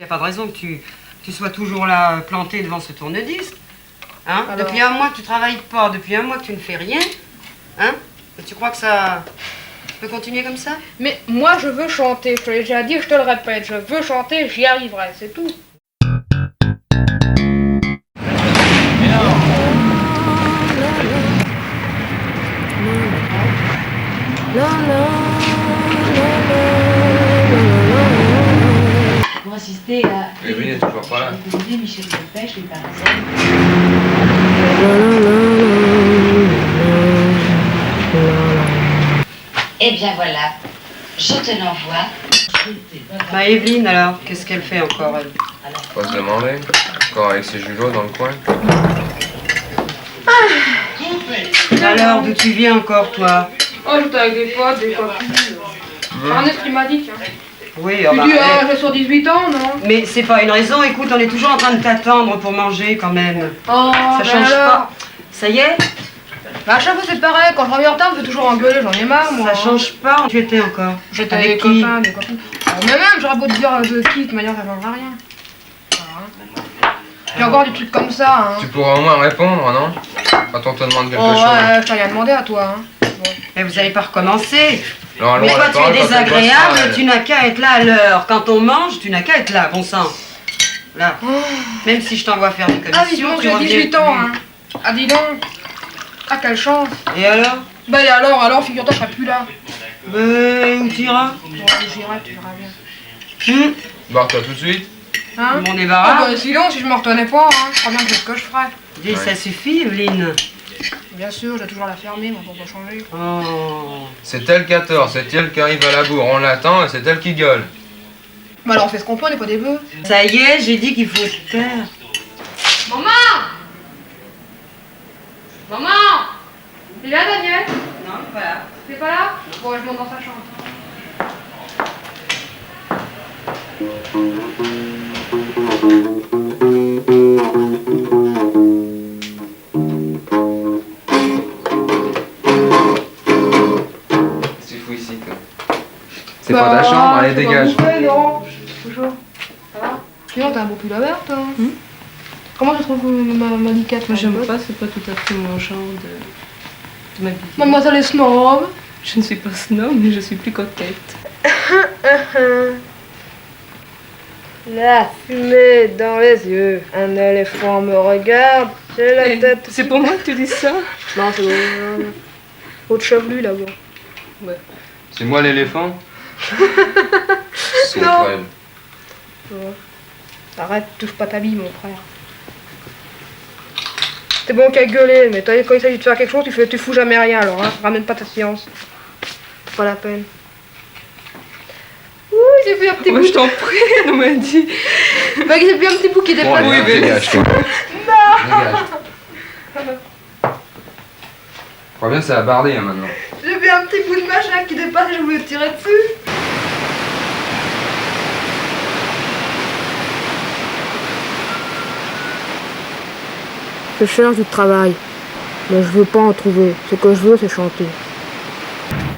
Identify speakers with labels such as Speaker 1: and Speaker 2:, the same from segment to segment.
Speaker 1: Il n'y a pas de raison que tu sois toujours là, planté devant ce tourne-disque. Hein?
Speaker 2: Alors...
Speaker 1: Depuis un mois que tu travailles pas, depuis un mois que tu ne fais rien. Hein? Et tu crois que ça peut continuer comme ça?
Speaker 2: Mais moi je veux chanter, je te l'ai déjà dit, je te le répète, je veux chanter, j'y arriverai, c'est tout.
Speaker 3: Pour assister à...
Speaker 4: Et oui, il n'est toujours pas là.
Speaker 3: Michel Delpech, les Parisiens. Eh bien voilà, je te l'envoie.
Speaker 1: Bah Evelyne alors, qu'est-ce qu'elle fait encore elle?
Speaker 4: Faut se demander. Encore avec ses jugeots dans le coin.
Speaker 1: Alors, d'où tu viens encore toi?
Speaker 2: Oh, j'étais avec des potes, des copines. Ernest qui m'a dit, tiens.
Speaker 1: Oui,
Speaker 2: Tu dis, j'ai sur 18 ans, non?
Speaker 1: mais c'est pas une raison, écoute, on est toujours en train de t'attendre pour manger quand même.
Speaker 2: Oh,
Speaker 1: Ça change pas. Ça y est?
Speaker 2: Bah à chaque fois c'est pareil, quand je reviens en retard, je fais toujours engueuler, j'en ai marre moi.
Speaker 1: Ça change pas. Tu étais encore?
Speaker 2: J'étais avec des
Speaker 1: qui?
Speaker 2: copains, des copines. Mais même, j'aurais beau te dire de qui, de toute manière ça changera rien. J'ai encore des trucs comme ça, hein.
Speaker 4: Tu pourras au moins répondre, non? Quand on te demande quelque
Speaker 2: Oh
Speaker 4: chose.
Speaker 2: ouais, je t'ai rien demandé à toi, hein. Bon.
Speaker 1: Mais vous allez pas recommencer.
Speaker 4: Non,
Speaker 1: Mais
Speaker 4: alors,
Speaker 1: toi,
Speaker 4: la
Speaker 1: tu es
Speaker 4: parole, quand elle
Speaker 1: désagréable,
Speaker 4: bosse pas,
Speaker 1: tu n'as qu'à être là à l'heure. Quand on mange, tu n'as qu'à être là, bon sang. Là. Même si je t'envoie faire des
Speaker 2: Ah oui,
Speaker 1: commissions,
Speaker 2: bon,
Speaker 1: tu
Speaker 2: j'ai
Speaker 1: reviens
Speaker 2: 18 ans,
Speaker 1: plus.
Speaker 2: hein. Ah dis donc. Ah quelle chance.
Speaker 1: Et alors?
Speaker 2: Bah et alors, figure-toi, je serai plus là.
Speaker 1: Où tu iras?
Speaker 2: Bon, j'irai, tu verras bien.
Speaker 4: Barre-toi tout de suite.
Speaker 2: Hein?
Speaker 1: Mon
Speaker 2: Ah
Speaker 1: débarras.
Speaker 2: bah sinon, si je me retenais pas, hein, je crois bien que c'est ce que je ferais.
Speaker 1: Dis, ça suffit, Evelyne.
Speaker 2: Bien sûr, je dois toujours la fermer, mais on va changer.
Speaker 1: Oh.
Speaker 4: C'est elle qui a tort, c'est elle qui arrive à la bourre. On l'attend et c'est elle qui gueule.
Speaker 2: Bah alors on fait ce qu'on peut, on n'est pas des bœufs.
Speaker 1: Ça y est, j'ai dit qu'il faut se taire.
Speaker 2: Maman! Maman! Il est là, Daniel?
Speaker 1: Non, voilà.
Speaker 2: T'es pas là? Bon, je monte dans sa chambre.
Speaker 4: Qu'est-ce que tu fous ici, toi? C'est pas ta chambre, allez, dégage.
Speaker 2: Non, toujours. Ça va? Sinon, t'as un beau pull à verre, toi. Comment tu trouves ma liquette?
Speaker 5: Moi j'aime pas, c'est pas tout à fait mon genre de m'habiller.
Speaker 2: Mademoiselle est snob.
Speaker 5: Je ne suis pas snob, mais je suis plus coquette.
Speaker 2: La fumée dans les yeux, un éléphant me regarde, j'ai la tête...
Speaker 5: C'est pour moi que tu dis ça?
Speaker 2: Non, c'est bon. Autre chevelu là-bas.
Speaker 5: Ouais.
Speaker 4: C'est moi l'éléphant? Son
Speaker 2: Non.
Speaker 4: frère.
Speaker 2: Ouais. Arrête, touche pas ta bille, mon frère. T'es bon qu'à gueuler, mais toi, quand il s'agit de faire quelque chose, tu fous jamais rien alors, hein. Ramène pas ta science. C'est pas la peine. Ouh, j'ai vu un petit
Speaker 5: Moi
Speaker 2: bout.
Speaker 5: je t'en prie, on m'a dit.
Speaker 2: Bah, j'ai vu un petit bout qui
Speaker 4: Bon,
Speaker 2: dépasse.
Speaker 4: allez, dégage, toi. Dégage. Je crois bien que ça a bardé, hein, maintenant.
Speaker 2: J'ai vu un petit bout de machin qui dépasse et je voulais tirer dessus. Je cherche du travail, mais je veux pas en trouver. Ce que je veux, c'est chanter.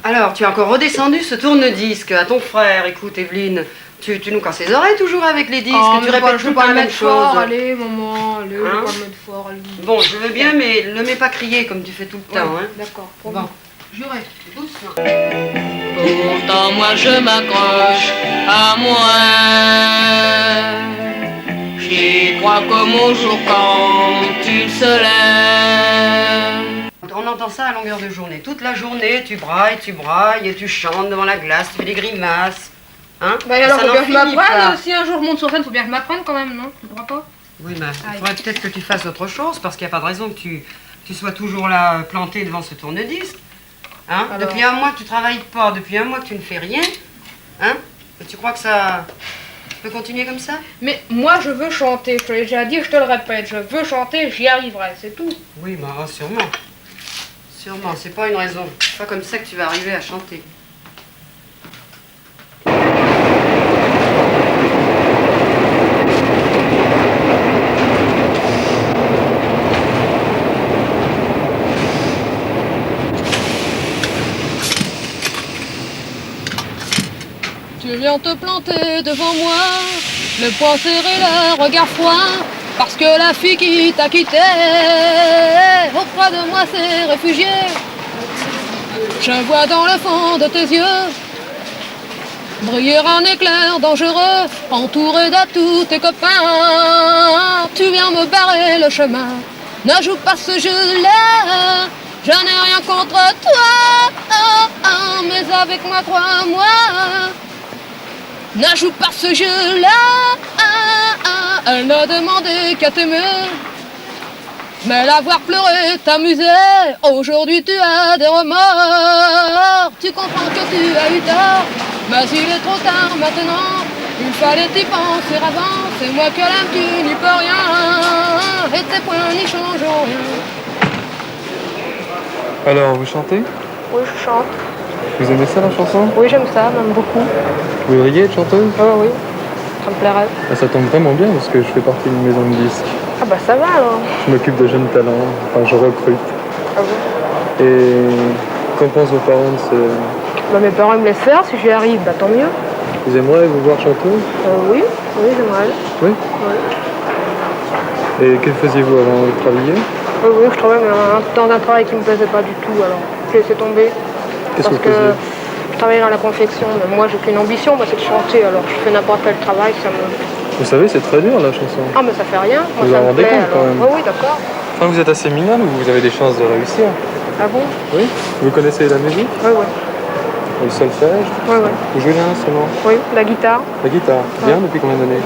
Speaker 1: Alors, tu as encore redescendu ce tourne-disque à ton frère. Écoute, Evelyne, tu nous casses les oreilles toujours avec les disques. tu répètes tout le temps la même chose.
Speaker 2: Allez, maman, allez, je vais
Speaker 1: Hein?
Speaker 2: pas le mettre fort, allez.
Speaker 1: Bon, je veux bien, mais ne mets pas crier comme tu fais tout le temps. Hein.
Speaker 2: D'accord,
Speaker 1: Bon.
Speaker 2: Jurez.
Speaker 1: Doucement.
Speaker 6: Pourtant moi je m'accroche à moi. J'y crois comme au jour quand il se lève.
Speaker 1: On entend ça à longueur de journée. Toute la journée, tu brailles, et tu chantes devant la glace, tu fais des grimaces. Hein?
Speaker 2: Bah alors,
Speaker 1: Ça
Speaker 2: faut
Speaker 1: n'en
Speaker 2: bien que je
Speaker 1: finit
Speaker 2: m'apprenne.
Speaker 1: pas.
Speaker 2: Si un jour je monte sur scène, faut bien que je m'apprenne quand même, non? Tu crois pas?
Speaker 1: Oui, mais il faudrait peut-être que tu fasses autre chose, parce qu'il n'y a pas de raison que tu sois toujours là, planté devant ce tourne-disque. Hein?
Speaker 2: Alors...
Speaker 1: Depuis un mois que tu travailles pas, depuis un mois que tu ne fais rien. Hein? Et tu crois que ça peut continuer comme ça?
Speaker 2: Mais moi je veux chanter, je te l'ai déjà dit, je te le répète, je veux chanter, j'y arriverai, c'est tout.
Speaker 1: Oui, bah sûrement. Sûrement, c'est pas une raison. C'est pas comme ça que tu vas arriver à chanter.
Speaker 6: Tu viens te planter devant moi,
Speaker 2: le poing serré, le regard froid, parce que la fille qui t'a quitté, auprès de moi s'est réfugiée. Je vois dans le fond de tes yeux briller un éclair dangereux, entouré de tous tes copains. Tu viens me barrer le chemin, ne joue pas ce jeu-là. Je n'ai rien contre toi, mais avec moi, crois-moi. Ne joue pas ce jeu-là. Elle n'a demandé qu'à t'aimer, mais l'avoir pleuré t'amusait. Aujourd'hui tu as des remords, tu comprends que tu as eu tort, mais il est trop tard maintenant. Il fallait y penser avant. C'est moi que l'aime, tu n'y peux rien, et tes points n'y changeront rien.
Speaker 7: Alors, vous chantez?
Speaker 2: Oui, je chante.
Speaker 7: Vous aimez ça, la chanson?
Speaker 2: Oui, j'aime ça, même beaucoup.
Speaker 7: Vous voudriez être chanteuse?
Speaker 2: Oui, ça me plairait.
Speaker 7: Ah, ça tombe vraiment bien parce que je fais partie d'une maison de disques.
Speaker 2: Ah bah ça va alors.
Speaker 7: Je m'occupe de jeunes talents, enfin je recrute.
Speaker 2: Ah bon?
Speaker 7: Et qu'en pensent vos parents de ce...
Speaker 2: Bah mes parents ils me laissent faire, si j'y arrive, bah tant mieux.
Speaker 7: Vous aimeriez vous voir chanteuse?
Speaker 2: Oui, j'aimerais.
Speaker 7: Oui? Et que faisiez-vous avant de travailler?
Speaker 2: Oui, je travaille dans un travail qui me plaisait pas du tout, alors j'ai laissé tomber.
Speaker 7: Qu'est-ce que vous
Speaker 2: Parce
Speaker 7: faisiez?
Speaker 2: je travaillais dans la confection, mais moi j'ai qu'une ambition, c'est de chanter, alors je fais n'importe quel travail, ça me...
Speaker 7: Vous savez, c'est très dur la chanson.
Speaker 2: Ah mais ça fait rien, moi
Speaker 7: Vous
Speaker 2: ça
Speaker 7: en
Speaker 2: me
Speaker 7: rendez
Speaker 2: plaît,
Speaker 7: compte, quand
Speaker 2: alors...
Speaker 7: même.
Speaker 2: Oui, d'accord.
Speaker 7: Enfin, vous êtes assez mignonne, vous avez des chances de réussir.
Speaker 2: Ah bon?
Speaker 7: Oui? Vous connaissez la musique?
Speaker 2: Oui.
Speaker 7: Et le solfège?
Speaker 2: Oui.
Speaker 7: Vous jouez d'un instrument?
Speaker 2: Oui, la guitare.
Speaker 7: La guitare? Bien, depuis combien d'années?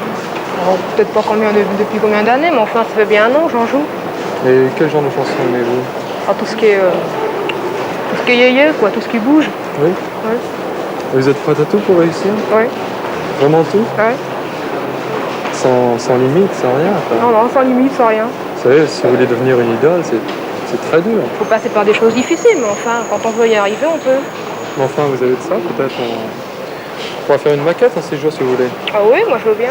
Speaker 2: Alors, peut-être pas depuis combien d'années, mais enfin ça fait bien un an que j'en joue.
Speaker 7: Et quel genre de chanson aimez-vous?
Speaker 2: Alors, tout ce qui est yéyé, quoi, tout ce qui bouge.
Speaker 7: Oui?
Speaker 2: Oui.
Speaker 7: Vous êtes prête à tout pour réussir?
Speaker 2: Oui.
Speaker 7: Vraiment tout?
Speaker 2: Ouais.
Speaker 7: Sans limite, sans rien? Enfin,
Speaker 2: Non, sans limite, sans rien.
Speaker 7: vous savez, si vous voulez devenir une idole, c'est très dur.
Speaker 2: Faut passer par des choses difficiles, mais enfin, quand on veut y arriver, on peut.
Speaker 7: Mais enfin, vous avez de ça, peut-être on pourra faire une maquette un de ces jours si vous voulez.
Speaker 2: Ah oui, moi je veux bien.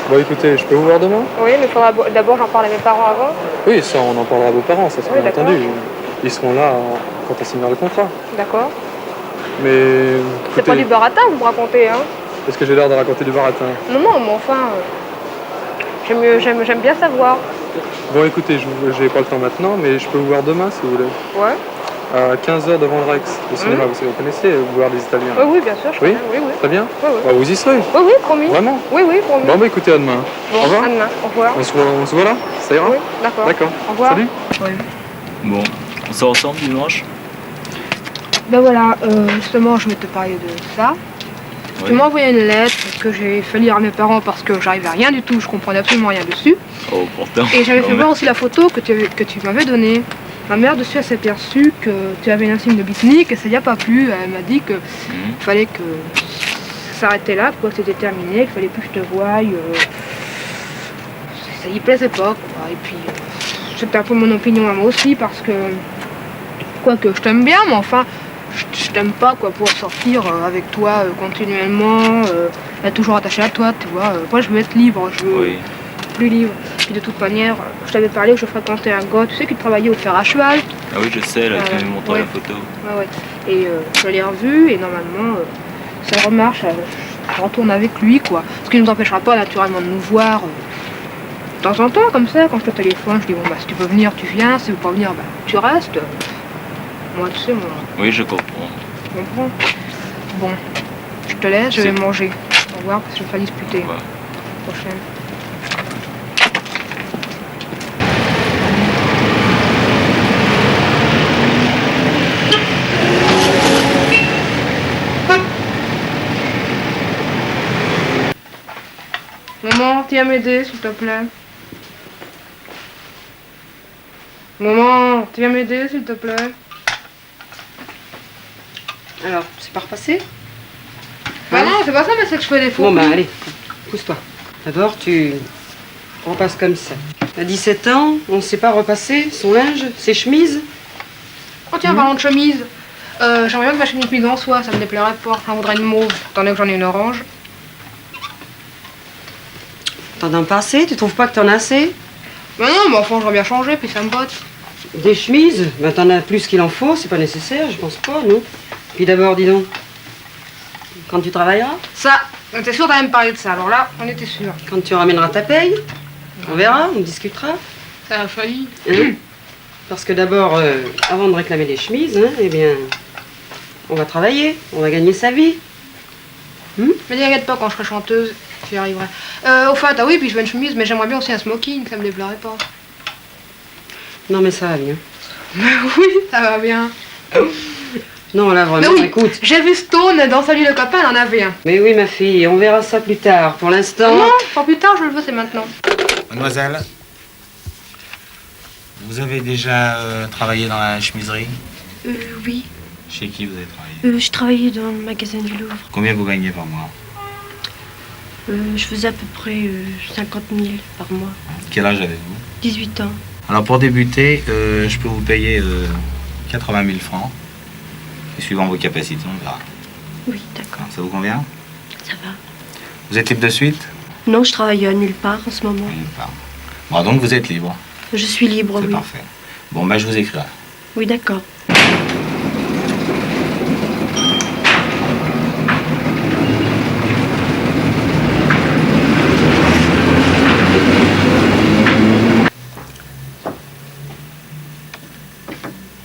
Speaker 7: Bon, écoutez, je peux vous voir demain?
Speaker 2: Oui, mais il faudra d'abord j'en parle à mes parents avant.
Speaker 7: Oui, ça, on en parlera à vos parents, ça c'est
Speaker 2: Oui,
Speaker 7: bien
Speaker 2: d'accord.
Speaker 7: entendu. Ils seront là quand on signera le contrat.
Speaker 2: D'accord.
Speaker 7: Mais
Speaker 2: C'est pas
Speaker 7: écoutez,
Speaker 2: du baratin, vous me racontez, hein?
Speaker 7: est-ce que j'ai l'air de raconter du baratin?
Speaker 2: Non, mais enfin, j'aime bien savoir.
Speaker 7: Bon, écoutez, j'ai pas le temps maintenant, mais je peux vous voir demain si vous voulez.
Speaker 2: Ouais.
Speaker 7: À 15h devant le Rex, le cinéma, vous connaissez, vous voir des Italiens.
Speaker 2: Oui, bien sûr, je
Speaker 7: Oui?
Speaker 2: connais. Oui.
Speaker 7: Très bien?
Speaker 2: Oui.
Speaker 7: Bah, vous y serez?
Speaker 2: Oui, promis.
Speaker 7: Vraiment?
Speaker 2: Oui, promis.
Speaker 7: Bon, bah écoutez, à demain.
Speaker 2: Bon,
Speaker 7: Au revoir.
Speaker 2: à demain. Au revoir.
Speaker 7: On se voit là? Ça ira?
Speaker 2: Oui, d'accord.
Speaker 7: D'accord.
Speaker 2: Au revoir.
Speaker 7: Salut.
Speaker 8: Bon, on sort ensemble dimanche?
Speaker 2: Ben voilà, justement, je vais te parler de ça.
Speaker 8: Oui.
Speaker 2: Tu m'as envoyé une lettre que j'ai fait lire à mes parents parce que j'arrivais à rien du tout, je comprenais absolument rien dessus.
Speaker 8: Oh, pourtant.
Speaker 2: Et j'avais
Speaker 8: quand
Speaker 2: fait
Speaker 8: même.
Speaker 2: voir aussi la photo que tu m'avais donnée. Ma mère dessus, elle s'est aperçue que tu avais une insigne de bikini, que ça n'y a pas plu. Elle m'a dit que fallait que ça s'arrêtait là, quoi, que c'était terminé, qu'il fallait plus que je te voie. Ça y plaisait pas, quoi. Et puis, c'était un peu mon opinion à moi aussi parce que, quoique je t'aime bien, mais enfin, je t'aime pas, quoi, pour sortir avec toi continuellement, être toujours attaché à toi, tu vois. Moi, je veux être libre, je veux
Speaker 8: Oui.
Speaker 2: plus libre. Puis de toute manière, je t'avais parlé que je fréquentais un gars, tu sais, qui travaillait au fer à cheval.
Speaker 8: Ah oui, je sais, là, tu m'as montré
Speaker 2: Ouais.
Speaker 8: la photo.
Speaker 2: Ouais. Et je l'ai revu et normalement, ça remarche, je retourne avec lui, quoi. Ce qui ne nous empêchera pas naturellement de nous voir de temps en temps, comme ça, quand je te téléphone, je dis bon bah si tu peux venir, tu viens, si tu veux pas venir, bah tu restes. Moi, tu sais, moi,
Speaker 8: Oui, je comprends.
Speaker 2: je comprends. Bon, je te laisse, je vais
Speaker 8: C'est-
Speaker 2: manger. Au revoir, parce que je vais pas disputer.
Speaker 8: Au revoir.
Speaker 2: Prochaine. Maman, tu viens m'aider, s'il te plaît. Maman, tu viens m'aider, s'il te plaît.
Speaker 1: Alors, c'est pas repassé?
Speaker 2: Bah non, c'est pas ça, mais c'est que je fais des faux.
Speaker 1: Bon, bah
Speaker 2: plis.
Speaker 1: allez, pousse-toi. D'abord, tu repasses comme ça. À 17 ans, on ne sait pas repasser son linge, ses chemises.
Speaker 2: Oh tiens, parlant de chemise, j'aimerais bien que m'achète une chemise en soie, ça me déplairait pas. J'en voudrais une mauve, étant donné que j'en ai une orange.
Speaker 1: T'en as pas assez? Tu trouves pas que t'en as assez?
Speaker 2: Bah non, mais enfin, j'aurais bien changé, puis ça me botte.
Speaker 1: Des chemises? Ben t'en as plus qu'il en faut, c'est pas nécessaire, je pense pas, non? Puis d'abord, dis donc, Quand tu travailleras?
Speaker 2: Ça, on était sûr d'aller me parler de ça. Alors là, on était sûr.
Speaker 1: Quand tu ramèneras ta paye? On verra, on discutera.
Speaker 2: Ça a failli.
Speaker 1: Hein? Parce que d'abord, avant de réclamer les chemises, hein, eh bien, on va travailler, on va gagner sa vie.
Speaker 2: Mais t'inquiète pas, quand je serai chanteuse, j'y arriverai. Au fait, ah oui, puis je veux une chemise, mais j'aimerais bien aussi un smoking, ça me déplairait pas.
Speaker 1: Non mais ça va bien.
Speaker 2: Oui, ça va bien.
Speaker 1: Non là vraiment,
Speaker 2: Mais oui,
Speaker 1: écoute.
Speaker 2: j'ai vu Stone dans Salut le copain, elle en avait un.
Speaker 1: Mais oui ma fille, on verra ça plus tard. Pour l'instant...
Speaker 2: Non, pas plus tard, je le veux, c'est maintenant.
Speaker 9: Mademoiselle, vous avez déjà travaillé dans la chemiserie?
Speaker 10: Oui.
Speaker 9: Chez qui vous avez travaillé?
Speaker 10: Je travaillais dans le magasin du Louvre.
Speaker 9: Combien vous gagnez par mois?
Speaker 10: Je faisais à peu près 50 000 par mois.
Speaker 9: Quel âge avez-vous?
Speaker 10: 18 ans.
Speaker 9: Alors pour débuter, je peux vous payer 80 000 francs. Et suivant vos capacités, on verra.
Speaker 10: Oui, d'accord.
Speaker 9: Ça vous convient?
Speaker 10: Ça va.
Speaker 9: Vous êtes libre de suite?
Speaker 10: Non, je travaille à nulle part en ce moment.
Speaker 9: Nulle part. Bon, donc vous êtes libre.
Speaker 10: Je suis libre,
Speaker 9: C'est
Speaker 10: oui.
Speaker 9: parfait. Bon, ben je vous écrirai.
Speaker 10: Oui, d'accord.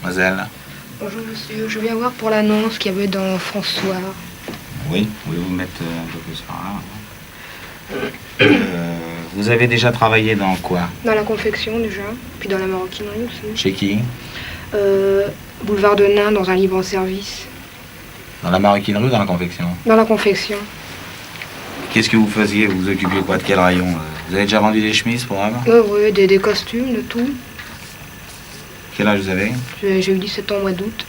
Speaker 9: Mademoiselle?
Speaker 2: Bonjour monsieur, je viens voir pour l'annonce qu'il y avait dans François.
Speaker 9: Oui, vous vous mettre un peu plus par là. Vous avez déjà travaillé dans quoi?
Speaker 2: Dans la confection déjà, puis dans la maroquinerie aussi.
Speaker 9: Chez qui?
Speaker 2: Boulevard de Nain, dans un libre-service.
Speaker 9: Dans la maroquinerie ou dans la confection?
Speaker 2: Dans la confection.
Speaker 9: Qu'est-ce que vous faisiez? Vous vous occupiez quoi? De quel rayon? Vous avez déjà vendu des chemises pour eux?
Speaker 2: Oui, des costumes, de tout.
Speaker 9: Quel âge vous avez?
Speaker 2: J'ai eu 17 ans au mois d'août.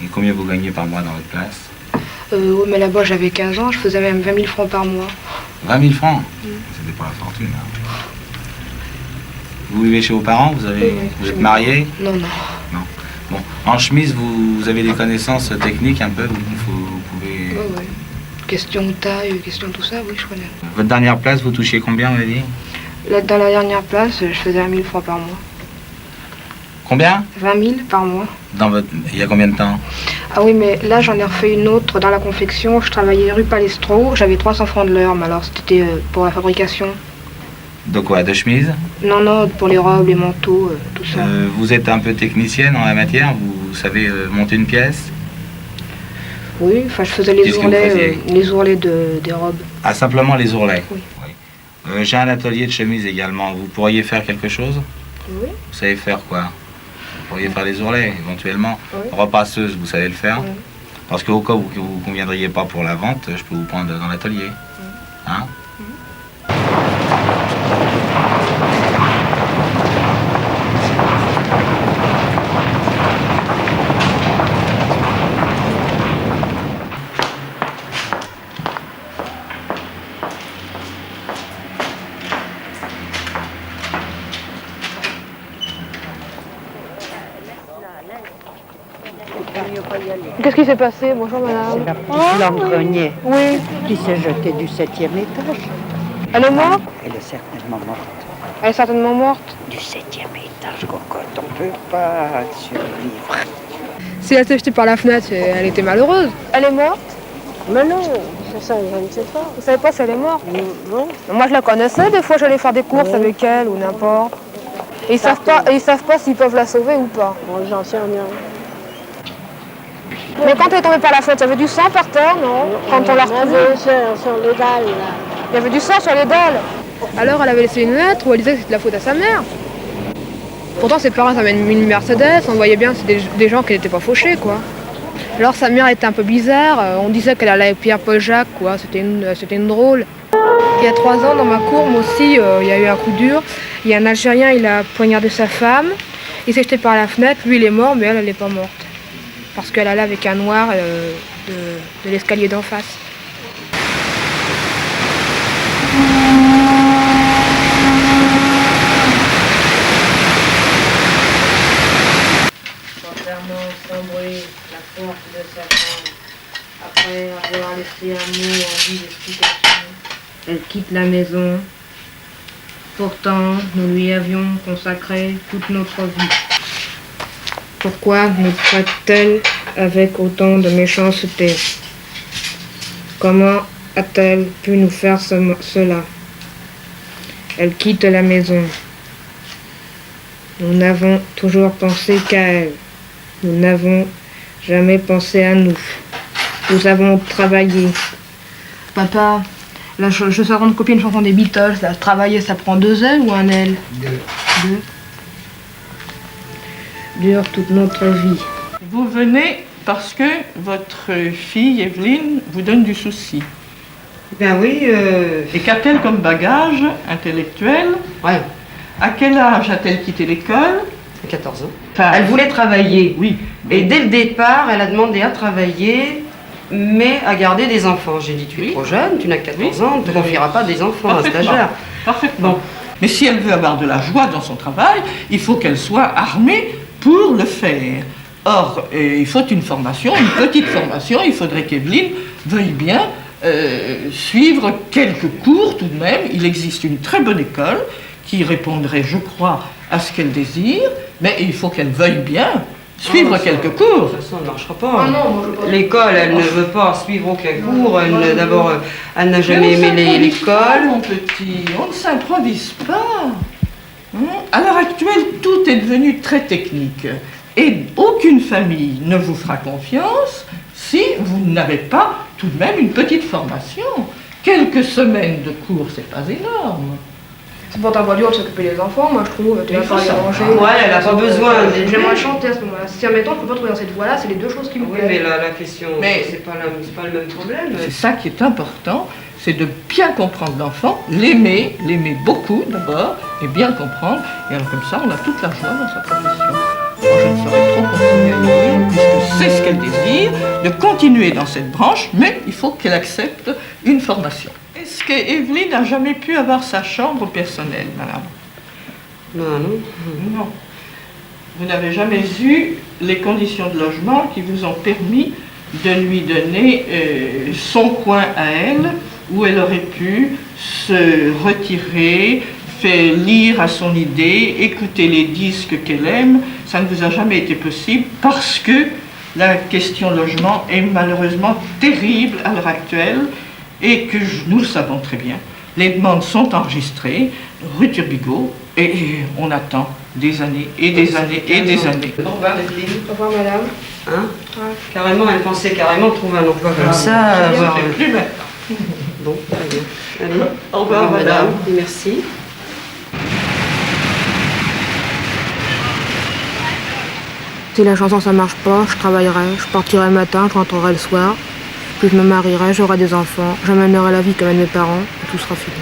Speaker 9: Et combien vous gagnez par mois dans votre place?
Speaker 2: Oui, mais là-bas j'avais 15 ans, je faisais même 20 000 francs par mois.
Speaker 9: 20 000 francs? C'était pas la fortune. Hein. Vous vivez chez vos parents? Vous êtes marié?
Speaker 2: Non.
Speaker 9: Non. Bon, en chemise, vous avez des connaissances techniques un peu? Vous pouvez...
Speaker 2: Oui. Question taille, question tout ça, oui, je connais.
Speaker 9: Votre dernière place, vous touchiez combien, on m'a dit?
Speaker 2: Dans la dernière place, je faisais 20 000 francs par mois.
Speaker 9: Combien?
Speaker 2: 20 000 par mois.
Speaker 9: Il y a combien de temps?
Speaker 2: Ah oui, mais là j'en ai refait une autre dans la confection. Je travaillais rue Palestro, j'avais 300 francs de l'heure, mais alors c'était pour la fabrication.
Speaker 9: De quoi? De chemise?
Speaker 2: Non, pour les robes, les manteaux, tout ça.
Speaker 9: Vous êtes un peu technicienne en la matière? Vous savez monter une pièce?
Speaker 2: Oui, enfin je faisais les ourlets des robes.
Speaker 9: Ah, simplement les ourlets?
Speaker 2: Oui.
Speaker 9: J'ai un atelier de chemise également. Vous pourriez faire quelque chose?
Speaker 2: Oui.
Speaker 9: Vous savez faire quoi? Vous pourriez faire les ourlets, éventuellement.
Speaker 2: Oui.
Speaker 9: Repasseuse, vous savez le faire?
Speaker 2: Oui.
Speaker 9: Parce qu'au cas où vous ne conviendriez pas pour la vente, je peux vous prendre dans l'atelier. Hein?
Speaker 2: Qu'est-ce qui s'est passé? Bonjour madame.
Speaker 11: C'est la petite flamme grenier
Speaker 2: Oui.
Speaker 11: qui s'est jetée du 7e étage.
Speaker 2: Elle est morte?
Speaker 11: Elle est certainement morte.
Speaker 2: Elle est certainement morte.
Speaker 11: Du 7e étage, cocotte, on peut pas survivre.
Speaker 2: Si elle s'est jetée par la fenêtre, elle était malheureuse. Elle est morte?
Speaker 11: Mais non, ça, je ne sais pas.
Speaker 2: Vous savez pas si elle est morte?
Speaker 11: Non.
Speaker 2: Moi je la connaissais, des fois j'allais faire des courses avec elle ou n'importe. Et ils savent pas s'ils peuvent la sauver ou pas.
Speaker 11: Bon, j'en sais rien.
Speaker 2: Mais quand elle est tombée par la fenêtre, il y avait du sang par terre, non? Quand on l'a retrouvée.
Speaker 11: Sur les dalles, là.
Speaker 2: Il y avait du sang sur les dalles. Alors elle avait laissé une lettre où elle disait que c'était la faute à sa mère. Pourtant ses parents avaient une Mercedes, on voyait bien que c'était des gens qui n'étaient pas fauchés, quoi. Alors sa mère était un peu bizarre, on disait qu'elle allait avec Pierre-Paul Jacques, quoi, c'était une drôle. Il y a 3 ans, dans ma cour, moi aussi, il y a eu un coup dur. Il y a un Algérien, il a poignardé sa femme, il s'est jeté par la fenêtre, lui il est mort, mais elle n'est pas morte. Parce qu'elle allait avec un noir de l'escalier d'en face. Entièrement sombré la porte de sa chambre. Après avoir laissé un mot en guise d'explication, elle quitte la maison. Pourtant, nous lui avions consacré toute notre vie. Pourquoi nous traite-t-elle avec autant de méchanceté?
Speaker 12: Comment a-t-elle pu nous faire cela? Elle quitte la maison. Nous n'avons toujours pensé qu'à elle. Nous n'avons jamais pensé à nous. Nous avons travaillé.
Speaker 2: Papa, là, je suis en train de copier une chanson des Beatles. Là, travailler, ça prend 2 L ou un L? Deux.
Speaker 12: Dure toute notre vie.
Speaker 13: Vous venez parce que votre fille, Evelyne, vous donne du souci.
Speaker 1: Ben oui.
Speaker 13: Et qu'a-t-elle comme bagage intellectuel?
Speaker 1: Ouais.
Speaker 13: À quel âge a-t-elle quitté l'école?
Speaker 1: À 14 ans. Enfin, elle voulait travailler.
Speaker 13: Oui.
Speaker 1: Et dès le départ, elle a demandé à travailler, mais à garder des enfants. J'ai dit, tu es trop jeune, tu n'as que 14 ans, tu ne confieras pas des enfants à un stagiaire.
Speaker 13: Parfaitement. Bon. Mais si elle veut avoir de la joie dans son travail, il faut qu'elle soit armée pour le faire. Or, il faut une formation, une petite formation. Il faudrait qu'Evelyne veuille bien suivre quelques cours tout de même. Il existe une très bonne école qui répondrait, je crois, à ce qu'elle désire, mais il faut qu'elle veuille bien suivre quelques cours.
Speaker 1: Ça ne marchera pas. L'école, elle ne veut pas suivre aucun cours. D'abord, elle n'a jamais aimé l'école.
Speaker 13: Mon petit, on ne s'improvise pas. À l'heure actuelle, tout est devenu très technique. Et aucune famille ne vous fera confiance si vous n'avez pas tout de même une petite formation. Quelques semaines de cours, c'est pas énorme.
Speaker 2: C'est pour ta voiture de s'occuper des enfants, moi je trouve. Tu vas faire les ranger.
Speaker 1: Ouais, elle n'a pas besoin.
Speaker 2: J'aimerais chanter à ce moment-là. Si admettons, je peux pas trouver dans cette voie-là, c'est les deux choses qui me plaisent.
Speaker 1: Oui, mais la question, c'est pas le même problème.
Speaker 13: C'est ça qui est important, c'est de bien comprendre l'enfant, l'aimer beaucoup d'abord, et bien comprendre. Et alors comme ça, on a toute la joie dans sa profession. Moi, je ne saurais trop continuer à lui dire, puisque c'est ce qu'elle désire, de continuer dans cette branche, mais il faut qu'elle accepte une formation. Est-ce qu'Evelyne n'a jamais pu avoir sa chambre personnelle, madame? Non. Vous n'avez jamais eu les conditions de logement qui vous ont permis de lui donner son coin à elle, où elle aurait pu se retirer, faire lire à son idée, écouter les disques qu'elle aime. Ça ne vous a jamais été possible parce que la question logement est malheureusement terrible à l'heure actuelle et que nous le savons très bien. Les demandes sont enregistrées, rue Turbigo, et on attend des années et des années et des années.
Speaker 1: Au revoir, Evelyne.
Speaker 2: Au revoir, madame.
Speaker 1: Hein? Carrément, elle pensait carrément trouver un emploi comme ça. Avoir...
Speaker 13: plus maintenant.
Speaker 1: Bon, très bien. Allez, au revoir, madame. Merci.
Speaker 12: Si la chanson ça marche pas, je travaillerai, je partirai le matin, je rentrerai le soir, puis je me marierai, j'aurai des enfants, j'amènerai la vie comme mes parents, et tout sera fini.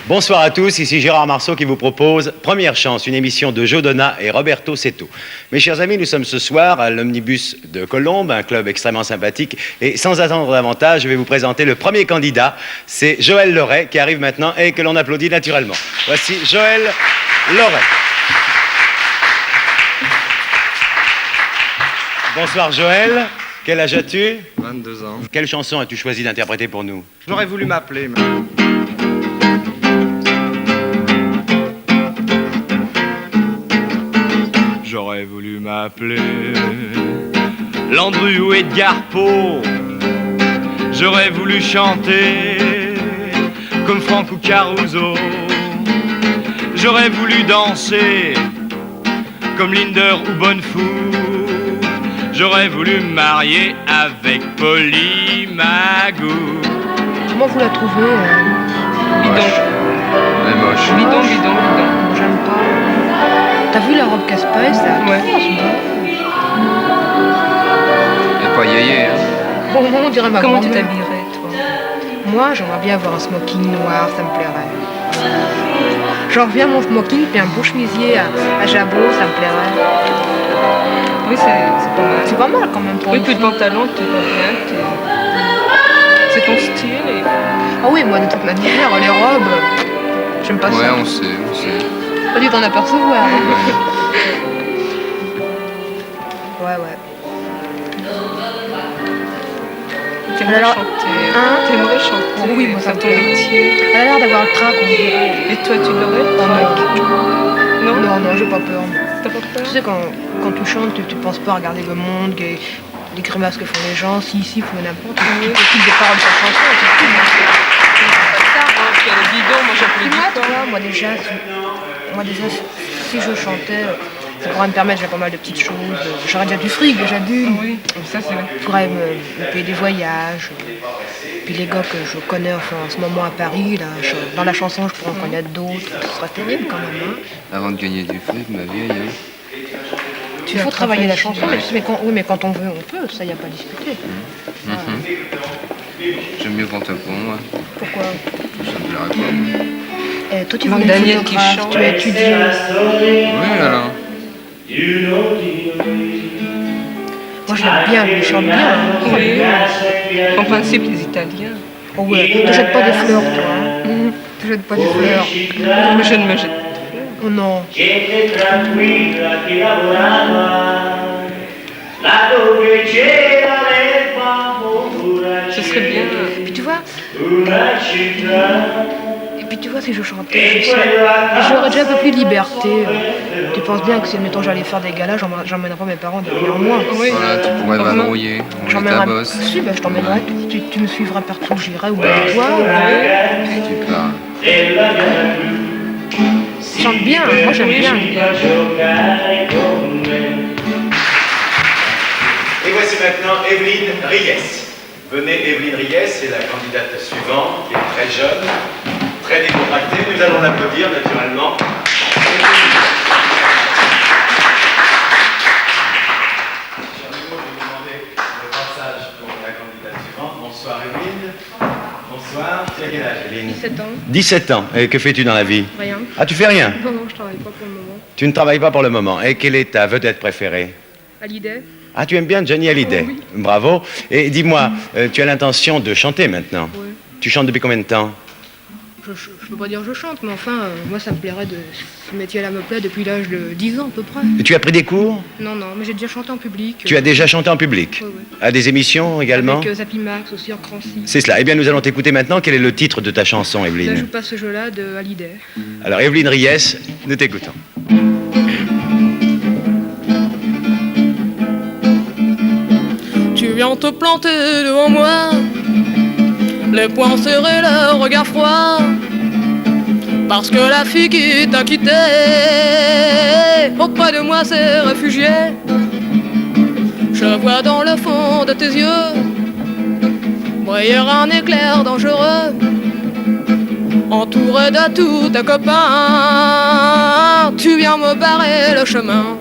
Speaker 14: Bonsoir à tous, ici Gérard Marceau qui vous propose Première Chance, une émission de Joe Donna et Roberto Seto. Mes chers amis, nous sommes ce soir à l'Omnibus de Colombes, un club extrêmement sympathique, et sans attendre davantage, je vais vous présenter le premier candidat, c'est Joël Loret qui arrive maintenant et que l'on applaudit naturellement. Voici Joël Loret. Bonsoir Joël, quel âge as-tu?
Speaker 4: 22 ans.
Speaker 14: Quelle chanson as-tu choisi d'interpréter pour nous?
Speaker 4: J'aurais voulu m'appeler, mais...
Speaker 8: J'aurais voulu m'appeler Landru ou Edgar Poe. J'aurais voulu chanter comme Franck ou Caruso. J'aurais voulu danser comme Linder ou Bonnefou. J'aurais voulu me marier avec Polly Magou.
Speaker 2: Comment vous la trouvez
Speaker 4: Moche. Elle est moche.
Speaker 5: Bidon.
Speaker 2: J'aime pas. T'as vu la robe casse-paille, ça?
Speaker 5: Ouais.
Speaker 4: Elle est pas yéyé, hein.
Speaker 2: Bon, on dirait ma
Speaker 5: Comment tu
Speaker 2: grand-mère.
Speaker 5: t'habillerais, toi?
Speaker 2: Moi, j'aimerais bien avoir un smoking noir, ça me plairait. J'en reviens mon smoking, puis un beau chemisier à jabot, ça me plairait.
Speaker 5: Oui, c'est pas mal.
Speaker 2: C'est pas mal quand même pour
Speaker 5: Oui,
Speaker 2: une
Speaker 5: puis le
Speaker 2: fille.
Speaker 5: pantalon, tu vas bien. C'est ton style. Et...
Speaker 2: Ah oui, moi, de toute manière, les robes, j'aime pas ça.
Speaker 4: Ouais, on sait.
Speaker 2: Pas dû t'en apercevoir. Hein. Ouais.
Speaker 5: T'aimerais
Speaker 2: Alors,
Speaker 5: chanter.
Speaker 2: hein?
Speaker 5: T'aimerais chanter.
Speaker 2: Oui, moi, ça me
Speaker 5: ton
Speaker 2: plaît.
Speaker 5: métier.
Speaker 2: Elle a l'air d'avoir le trac, on dirait.
Speaker 5: Et toi, tu l'aurais? Non.
Speaker 2: Non, j'ai pas peur.
Speaker 5: T'as pas peur?
Speaker 2: Tu sais, quand tu chantes, tu penses pas à regarder le monde,
Speaker 12: les grimaces que font les gens, si il faut n'importe quoi, le type de paroles sur chanson, c'est tout.
Speaker 5: Le bidon, moi j'appelais
Speaker 12: Moi, tu vois, moi déjà, si je chantais, ça pourrait me permettre, j'ai pas mal de petites choses. J'aurais déjà du fric, déjà d'une.
Speaker 5: Oui, ça c'est vrai.
Speaker 12: Je pourrais me payer des voyages. Puis les gars que je connais enfin, en ce moment à Paris, là, dans la chanson, je pourrais en connaître d'autres. Ce serait terrible quand même. Hein.
Speaker 4: Avant de gagner du fric, ma vieille. Hein.
Speaker 12: Il faut travailler la chanson, mais quand on veut, on peut, ça y a pas à discuter.
Speaker 4: J'aime mieux quand t'as pour moi.
Speaker 12: Pourquoi?
Speaker 4: Ça me plairait pas.
Speaker 12: Toi, tu veux Daniel qui chante. Tu as étudié.
Speaker 4: Oui, alors.
Speaker 12: Moi, je l'aime bien, il chante bien.
Speaker 5: Oui. En principe, les Italiens.
Speaker 12: Oh ouais, ne te jettes pas des fleurs, toi. Ne te jettes pas des fleurs.
Speaker 5: Moi, je ne me jette pas.
Speaker 12: Oh non.
Speaker 5: Ce serait bien.
Speaker 12: Puis tu vois. Et puis tu vois, si je chantais, j'aurais déjà un peu plus de liberté. Tu penses bien que si, mettons, j'allais faire des galas, j'emmènerais pas mes parents derrière moi.
Speaker 5: Oui.
Speaker 4: Voilà, tu pourrais vadrouiller.
Speaker 12: J'emmènerais ta bosse. Si, je t'emmènerais tout. Tu me suivras partout où j'irai, ou avec toi.
Speaker 4: Tu parles.
Speaker 12: Tu chantes bien, moi j'aime bien.
Speaker 14: Et voici maintenant Evelyne Ries. Venez, Evelyne Ries, c'est la candidate suivante, qui est très jeune, très décontractée. Nous allons l'applaudir naturellement. Bonsoir Evelyne. Bonsoir. Tu as quel âge, Evelyne?
Speaker 12: 17 ans.
Speaker 14: 17 ans. Et que fais-tu dans la vie?
Speaker 12: Rien.
Speaker 14: Ah, tu fais rien?
Speaker 12: Non, je travaille pas pour le moment.
Speaker 14: Tu ne travailles pas pour le moment. Et quelle est ta vedette préférée?
Speaker 12: Hallyday.
Speaker 14: Ah, tu aimes bien Johnny Hallyday?
Speaker 12: Oui.
Speaker 14: Bravo. Et dis-moi, tu as l'intention de chanter maintenant?
Speaker 12: Oui.
Speaker 14: Tu chantes depuis combien de temps?
Speaker 12: Je peux pas dire que je chante, mais enfin, moi ça me plairait de... Ce métier-là me plaît depuis l'âge de 10 ans à peu près.
Speaker 14: Et tu as pris des cours?
Speaker 12: Non, mais j'ai déjà chanté en public.
Speaker 14: Tu as déjà chanté en public?
Speaker 12: Oui.
Speaker 14: À des émissions également?
Speaker 12: Avec Zappy Max aussi en Crancy.
Speaker 14: C'est cela. Eh bien, nous allons t'écouter maintenant. Quel est le titre de ta chanson,
Speaker 12: Là, je
Speaker 14: Evelyne?
Speaker 12: joue pas ce jeu-là de Hallyday.
Speaker 14: Alors, Evelyne Ries, nous t'écoutons.
Speaker 2: Tu viens te planter devant moi, les poings serrés, le regard froid, parce que la fille qui t'a quitté auprès de moi s'est réfugiée. Je vois dans le fond de tes yeux briller un éclair dangereux, entouré de tous tes copains. Tu viens me barrer le chemin.